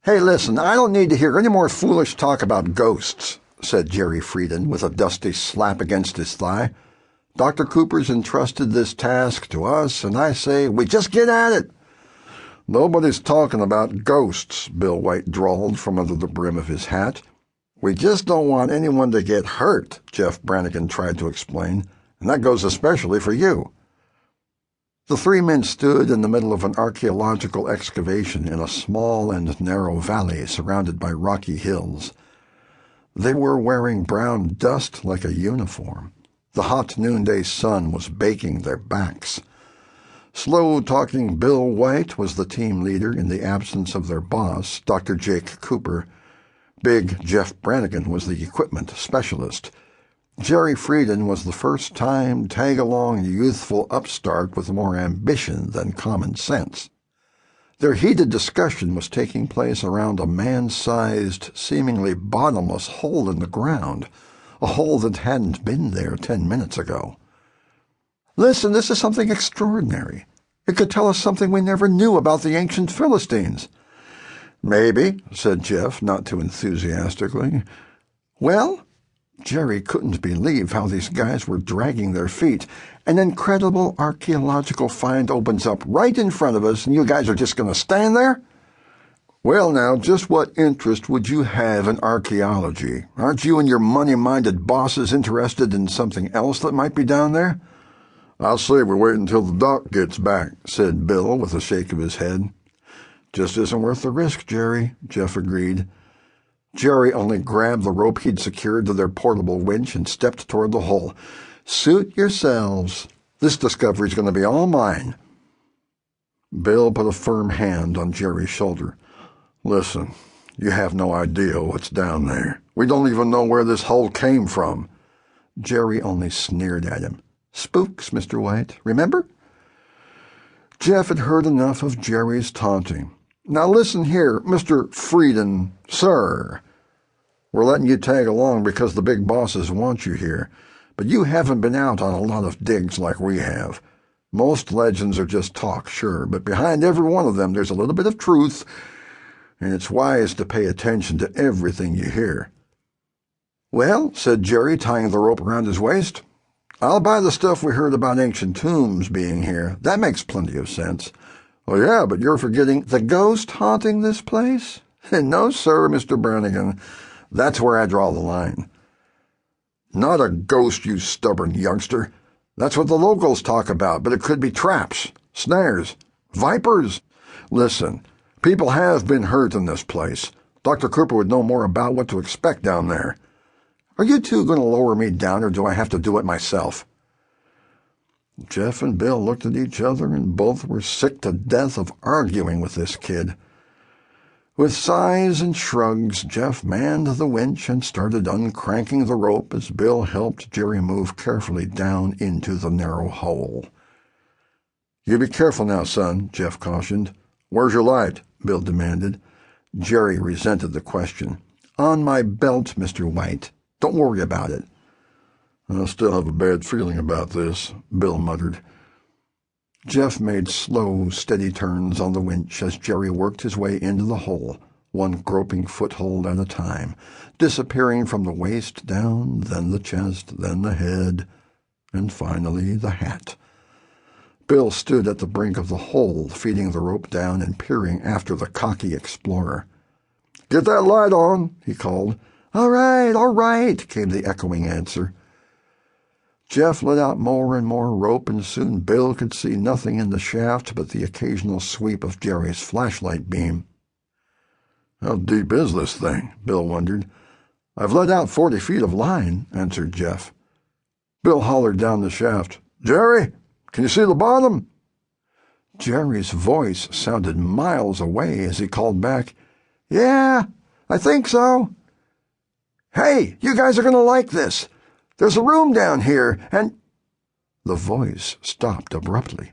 "Hey, listen, I don't need to hear any more foolish talk about ghosts," said Jerry Frieden with a dusty slap against his thigh. "Dr. Cooper's entrusted this task to us, and I say we just get at it." "Nobody's talking about ghosts," Bill White drawled from under the brim of his hat. "We just don't want anyone to get hurt," Jeff Brannigan tried to explain, "and that goes especially for you." The three men stood in the middle of an archaeological excavation in a small and narrow valley surrounded by rocky hills. They were wearing brown dust like a uniform. The hot noonday sun was baking their backs. Slow-talking Bill White was the team leader in the absence of their boss, Dr. Jake Cooper. Big Jeff Brannigan was the equipment specialist. Jerry Frieden was the first-time tag-along youthful upstart with more ambition than common sense. Their heated discussion was taking place around a man-sized, seemingly bottomless hole in the ground, a hole that hadn't been there 10 minutes ago. "Listen, this is something extraordinary. It could tell us something we never knew about the ancient Philistines." "Maybe," said Jeff, not too enthusiastically. "Well?" Jerry couldn't believe how these guys were dragging their feet. "An incredible archaeological find opens up right in front of us, and you guys are just going to stand there?" "Well, now, just what interest would you have in archaeology? Aren't you and your money-minded bosses interested in something else that might be down there?" "I'll say we wait until the doc gets back," said Bill with a shake of his head. "Just isn't worth the risk, Jerry," Jeff agreed. Jerry only grabbed the rope he'd secured to their portable winch and stepped toward the hole. "Suit yourselves. This discovery's going to be all mine." Bill put a firm hand on Jerry's shoulder. "Listen, you have no idea what's down there. We don't even know where this hole came from." Jerry only sneered at him. "Spooks, Mr. White, remember?" Jeff had heard enough of Jerry's taunting. "Now listen here, Mr. Frieden, sir. We're letting you tag along because the big bosses want you here, but you haven't been out on a lot of digs like we have. Most legends are just talk, sure, but behind every one of them there's a little bit of truth, and it's wise to pay attention to everything you hear." "Well," said Jerry, tying the rope around his waist, "I'll buy the stuff we heard about ancient tombs being here. That makes plenty of sense." "Oh, yeah, but you're forgetting the ghost haunting this place?" "No, sir, Mr. Brannigan. That's where I draw the line." "Not a ghost, you stubborn youngster. That's what the locals talk about, but it could be traps, snares, vipers. Listen, people have been hurt in this place. Dr. Cooper would know more about what to expect down there. Are you two going to lower me down, or do I have to do it myself?" Jeff and Bill looked at each other, and both were sick to death of arguing with this kid. With sighs and shrugs, Jeff manned the winch and started uncranking the rope as Bill helped Jerry move carefully down into the narrow hole. "You be careful now, son," Jeff cautioned. "Where's your light?" Bill demanded. Jerry resented the question. "On my belt, Mr. White. Don't worry about it." "I still have a bad feeling about this," Bill muttered. Jeff made slow, steady turns on the winch as Jerry worked his way into the hole, one groping foothold at a time, disappearing from the waist down, then the chest, then the head, and finally the hat. Bill stood at the brink of the hole, feeding the rope down and peering after the cocky explorer. "Get that light on," he called. All right," came the echoing answer. Jeff let out more and more rope, and soon Bill could see nothing in the shaft but the occasional sweep of Jerry's flashlight beam. "How deep is this thing?" Bill wondered. "I've let out 40 feet of line," answered Jeff. Bill hollered down the shaft. "Jerry, can you see the bottom?" Jerry's voice sounded miles away as he called back, "Yeah, I think so." "Hey, you guys are going to like this. There's a room down here, and—" The voice stopped abruptly,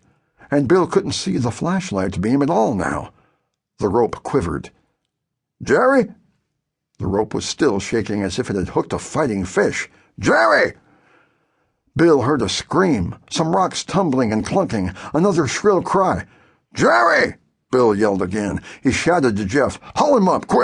and Bill couldn't see the flashlight beam at all now. The rope quivered. "Jerry?" The rope was still shaking as if it had hooked a fighting fish. "Jerry!" Bill heard a scream, some rocks tumbling and clunking, another shrill cry. "Jerry! Bill yelled again. He shouted to Jeff, "Haul him up, quick!"